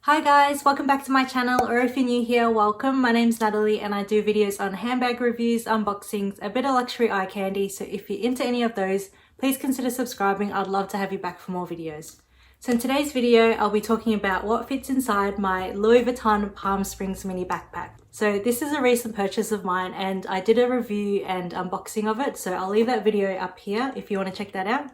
Hi guys, welcome back to my channel, or if you're new here, welcome. My name's Natalie and I do videos on handbag reviews, unboxings, a bit of luxury eye candy, so if you're into any of those, please consider subscribing. I'd love to have you back for more videos. So in today's video, I'll be talking about what fits inside my Louis Vuitton Palm Springs mini backpack. So this is a recent purchase of mine and I did a review and unboxing of it, so I'll leave that video up here if you want to check that out.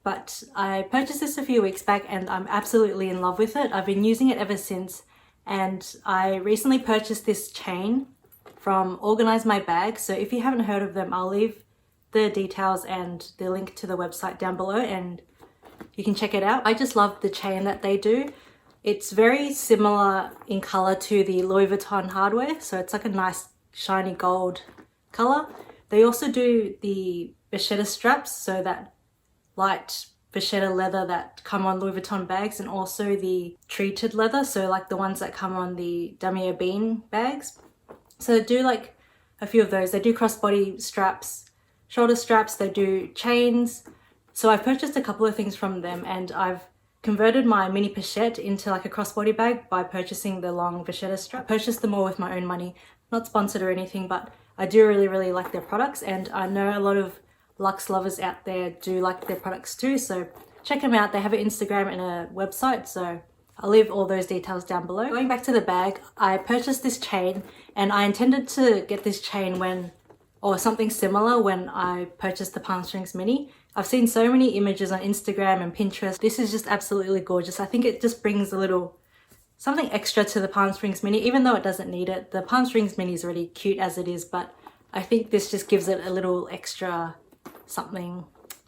But I purchased this a few weeks back and I'm absolutely in love with it. I've been using it ever since, and I recently purchased this chain from Organize My Bag. So if you haven't heard of them, I'll leave the details and the link to the website down below and you can check it out. I just love the chain that they do. It's very similar in color to the Louis Vuitton hardware. So it's like a nice shiny gold color. They also do the vachetta straps, so that light vachetta leather that come on Louis Vuitton bags, and also the treated leather, so like the ones that come on the Damier Bean bags. So they do like a few of those. They do crossbody straps, shoulder straps, they do chains. So I've purchased a couple of things from them and I've converted my mini pochette into like a crossbody bag by purchasing the long vachetta strap. I purchased them all with my own money, not sponsored or anything, but I do really like their products, and I know a lot of luxe lovers out there do like their products too, so check them out. They have an Instagram and a website, so I'll leave all those details down below. Going back to the bag, I purchased this chain and I intended to get this chain or something similar when I purchased the Palm Springs Mini. I've seen so many images on Instagram and Pinterest. This is just absolutely gorgeous. I think it just brings a little something extra to the Palm Springs Mini, even though it doesn't need it. The Palm Springs Mini is already cute as it is, but I think this just gives it a little extra something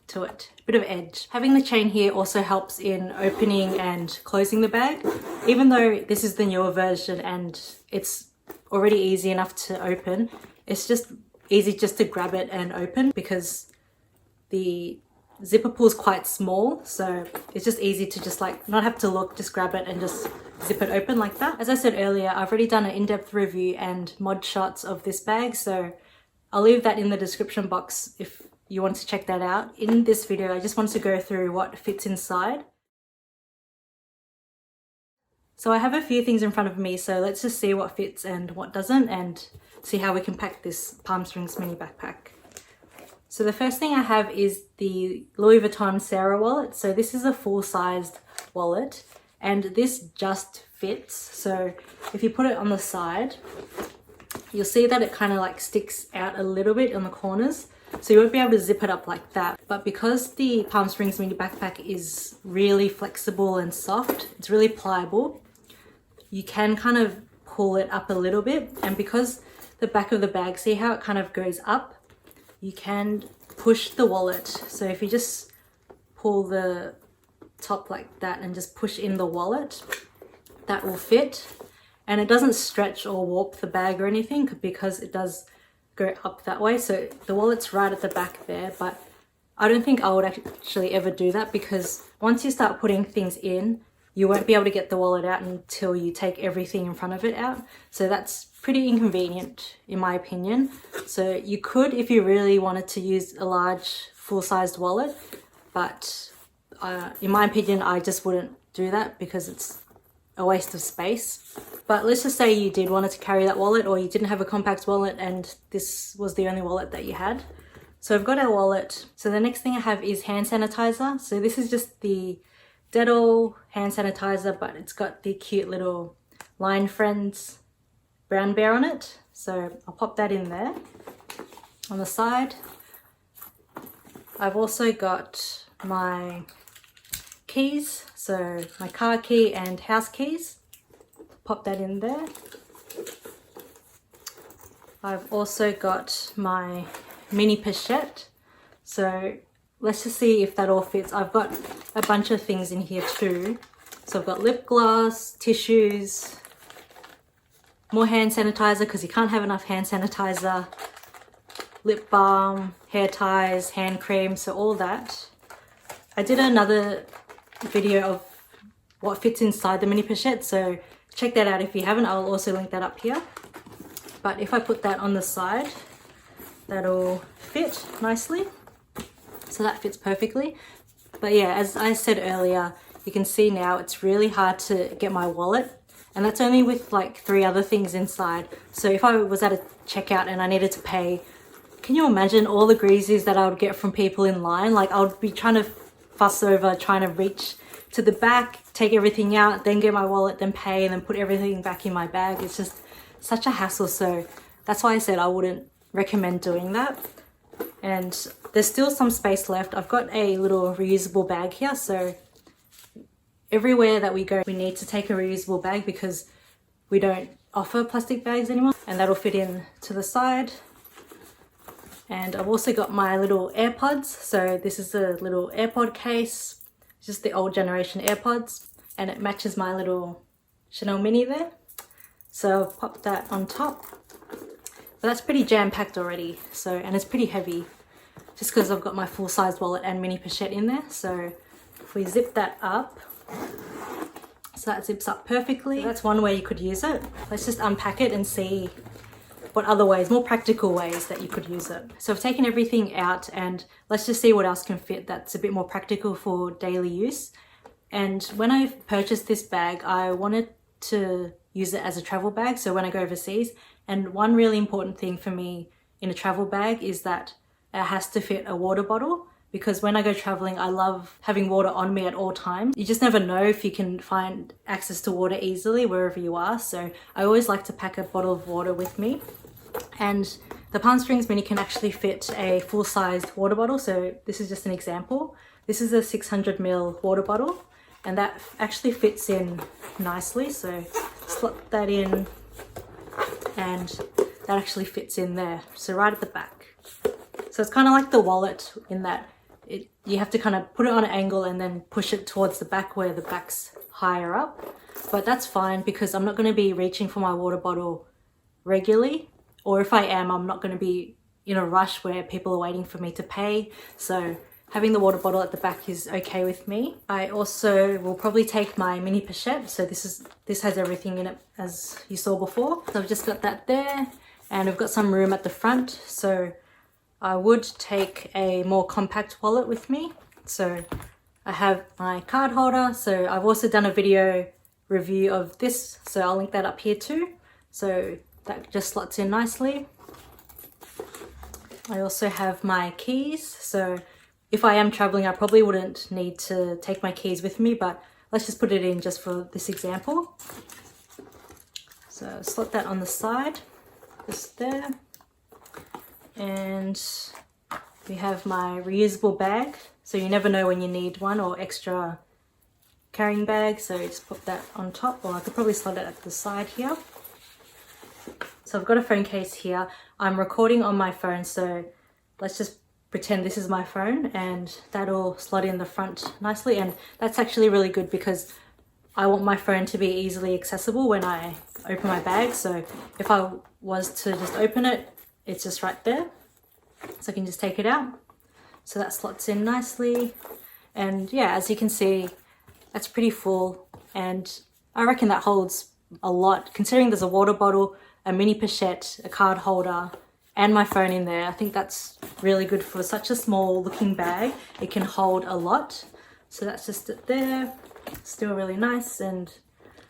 to it, a bit of edge. Having the chain here also helps in opening and closing the bag. Even though this is the newer version and it's already easy enough to open, it's just easy just to grab it and open because the zipper pull is quite small, so it's just easy to just like not have to look, just grab it and just zip it open like that. As I said earlier, I've already done an in-depth review and mod shots of this bag, so I'll leave that in the description box if you want to check that out. In this video, I just want to go through what fits inside. So I have a few things in front of me, so let's just see what fits and what doesn't and see how we can pack this Palm Springs mini backpack. So the first thing I have is the Louis Vuitton Sarah wallet. So this is a full-sized wallet and this just fits. So if you put it on the side, you'll see that it kind of like sticks out a little bit on the corners. So you won't be able to zip it up like that. But because the Palm Springs mini backpack is really flexible and soft, it's really pliable, you can kind of pull it up a little bit. And because the back of the bag, see how it kind of goes up? You can push the wallet. So if you just pull the top like that and just push in the wallet, that will fit. And it doesn't stretch or warp the bag or anything because it does go up that way. So the wallet's right at the back there, but I don't think I would actually ever do that because once you start putting things in, you won't be able to get the wallet out until you take everything in front of it out. So that's pretty inconvenient in my opinion. So you could, if you really wanted to use a large full-sized wallet, but in my opinion, I just wouldn't do that because it's a waste of space. But let's just say you did want to carry that wallet, or you didn't have a compact wallet and this was the only wallet that you had. So I've got our wallet. So the next thing I have is hand sanitizer. So this is just the Dettol hand sanitizer, but it's got the cute little Line Friends brown bear on it. So I'll pop that in there. On the side, I've also got my keys, so my car key and house keys. Pop that in there. I've also got my mini pochette, so let's just see if that all fits. I've got a bunch of things in here too. So I've got lip gloss, tissues, more hand sanitizer because you can't have enough hand sanitizer, lip balm, hair ties, hand cream, so all that. I did another video of what fits inside the mini pochette, so check that out if you haven't. I'll also link that up here. But if I put that on the side, that'll fit nicely. So that fits perfectly. But yeah, as I said earlier, you can see now it's really hard to get my wallet, and that's only with like 3 other things inside. So if I was at a checkout and I needed to pay, can you imagine all the greasies that I would get from people in line? Like I would be trying to fuss over trying to reach to the back, take everything out, then get my wallet, then pay, and then put everything back in my bag. It's just such a hassle. So that's why I said I wouldn't recommend doing that. And there's still some space left. I've got a little reusable bag here, so everywhere that we go we need to take a reusable bag because we don't offer plastic bags anymore, and that'll fit in to the side. And I've also got my little AirPods. So this is a little AirPod case, just the old generation AirPods, and it matches my little Chanel mini there. So I'll pop that on top. But that's pretty jam-packed already, so, and it's pretty heavy just because I've got my full-size wallet and mini pochette in there. So if we zip that up, so that zips up perfectly. So that's one way you could use it. Let's just unpack it and see what other ways, more practical ways that you could use it. So I've taken everything out and let's just see what else can fit that's a bit more practical for daily use. And when I purchased this bag, I wanted to use it as a travel bag, so when I go overseas. And one really important thing for me in a travel bag is that it has to fit a water bottle, because when I go traveling, I love having water on me at all times. You just never know if you can find access to water easily wherever you are. So I always like to pack a bottle of water with me. And the Palm Springs Mini can actually fit a full-sized water bottle. So this is just an example. This is a 600 ml water bottle, and that actually fits in nicely. So slot that in, and that actually fits in there. So right at the back. So it's kind of like the wallet in that you have to kind of put it on an angle and then push it towards the back where the back's higher up. But that's fine because I'm not going to be reaching for my water bottle regularly. Or if I am, I'm not going to be in a rush where people are waiting for me to pay. So having the water bottle at the back is okay with me. I also will probably take my mini pochette. So this has everything in it as you saw before. So I've just got that there, and I've got some room at the front. So I would take a more compact wallet with me. So I have my card holder. So I've also done a video review of this, so I'll link that up here too. So that just slots in nicely. I also have my keys. So if I am traveling, I probably wouldn't need to take my keys with me, but let's just put it in just for this example. So slot that on the side, just there. And we have my reusable bag. So you never know when you need one or extra carrying bag. So just put that on top, or I could probably slot it at the side here. So I've got a phone case here. I'm recording on my phone, so let's just pretend this is my phone, and that'll slot in the front nicely. And that's actually really good because I want my phone to be easily accessible when I open my bag. So if I was to just open it, it's just right there. So I can just take it out. So that slots in nicely. And yeah, as you can see, that's pretty full. And I reckon that holds a lot, considering there's a water bottle, a mini pochette, a card holder, and my phone in there. I think that's really good for such a small looking bag. It can hold a lot. So that's just it there. Still really nice and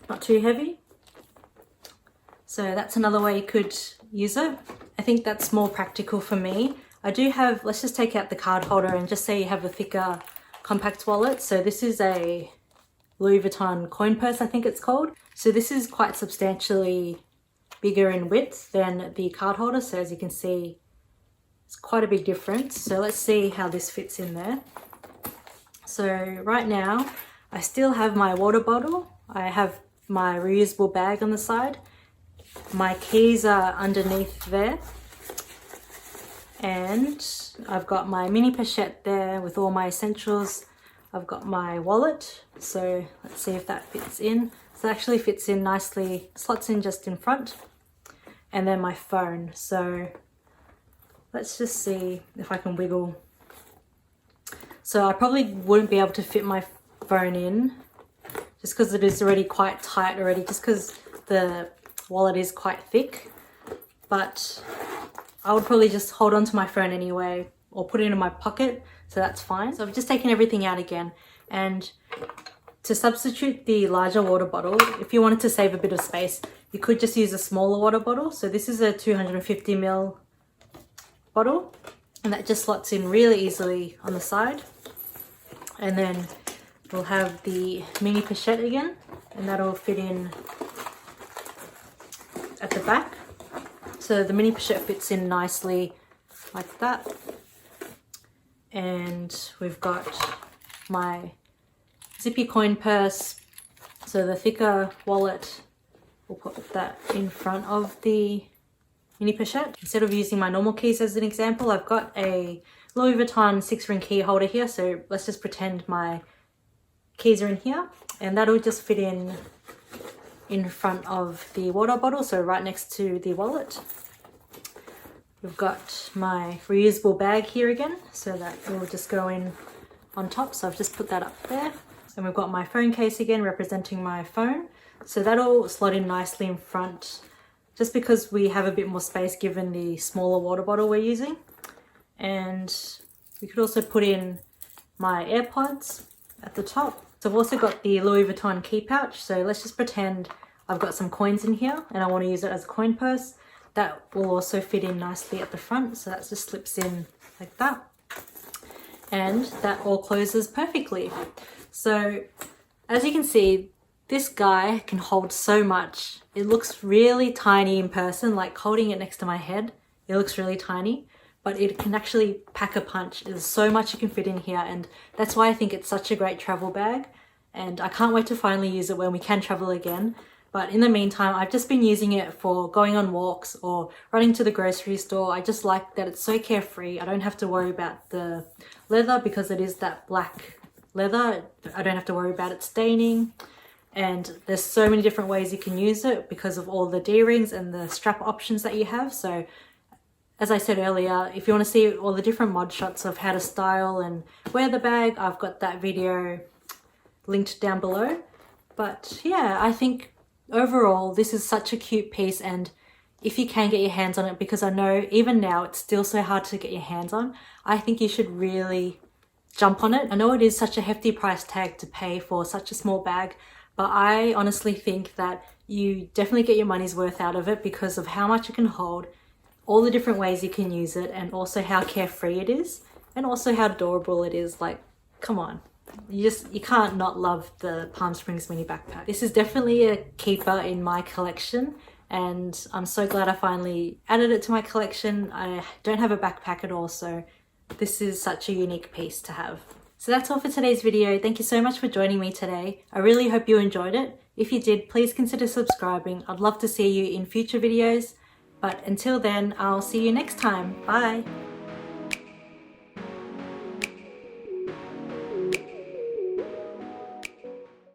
not too heavy. So that's another way you could use it. I think that's more practical for me. I do have, let's just take out the card holder and just say you have a thicker compact wallet. So this is a Louis Vuitton coin purse, I think it's called. So this is quite substantially bigger in width than the card holder. So as you can see, it's quite a big difference. So let's see how this fits in there. So right now, I still have my water bottle. I have my reusable bag on the side. My keys are underneath there. And I've got my mini pochette there with all my essentials. I've got my wallet. So let's see if that fits in. So it actually fits in nicely, slots in just in front. And then my phone. So let's just see if I can wiggle. So I probably wouldn't be able to fit my phone in just because it is already quite tight already, just because the wallet is quite thick. But I would probably just hold on to my phone anyway or put it in my pocket, so that's fine. So I've just taken everything out again, and To substitute the larger water bottle, if you wanted to save a bit of space, you could just use a smaller water bottle. So this is a 250 ml bottle, and that just slots in really easily on the side. And then we'll have the mini pochette again, and that'll fit in at the back. So the mini pochette fits in nicely like that. And we've got my zippy coin purse. So the thicker wallet, we'll put that in front of the mini pochette. Instead of using my normal keys as an example, I've got a Louis Vuitton 6-ring key holder here. So let's just pretend my keys are in here, and that'll just fit in front of the water bottle, so right next to the wallet. We've got my reusable bag here again, so that will just go in on top. So I've just put that up there. And we've got my phone case again representing my phone. So that'll slot in nicely in front, just because we have a bit more space given the smaller water bottle we're using. And we could also put in my AirPods at the top. So I've also got the Louis Vuitton key pouch. So let's just pretend I've got some coins in here and I want to use it as a coin purse. That will also fit in nicely at the front. So that just slips in like that. And that all closes perfectly. So as you can see, this guy can hold so much. It looks really tiny in person, like holding it next to my head. It looks really tiny, but it can actually pack a punch. There's so much you can fit in here, and that's why I think it's such a great travel bag. And I can't wait to finally use it when we can travel again. But in the meantime, I've just been using it for going on walks or running to the grocery store. I just like that it's so carefree. I don't have to worry about the leather because it is that black leather. I don't have to worry about it staining. And there's so many different ways you can use it because of all the D-rings and the strap options that you have. So as I said earlier, if you want to see all the different mod shots of how to style and wear the bag, I've got that video linked down below. But yeah, I think overall this is such a cute piece, and if you can get your hands on it, because I know even now it's still so hard to get your hands on, I think you should really jump on it. I know it is such a hefty price tag to pay for such a small bag, but I honestly think that you definitely get your money's worth out of it because of how much it can hold, all the different ways you can use it, and also how carefree it is, and also how adorable it is. Like, come on. You can't not love the Palm Springs mini backpack. This is definitely a keeper in my collection, and I'm so glad I finally added it to my collection. I don't have a backpack at all, so this is such a unique piece to have. So that's all for today's video. Thank you so much for joining me today. I really hope you enjoyed it. If you did, please consider subscribing. I'd love to see you in future videos. But until then, I'll see you next time. Bye.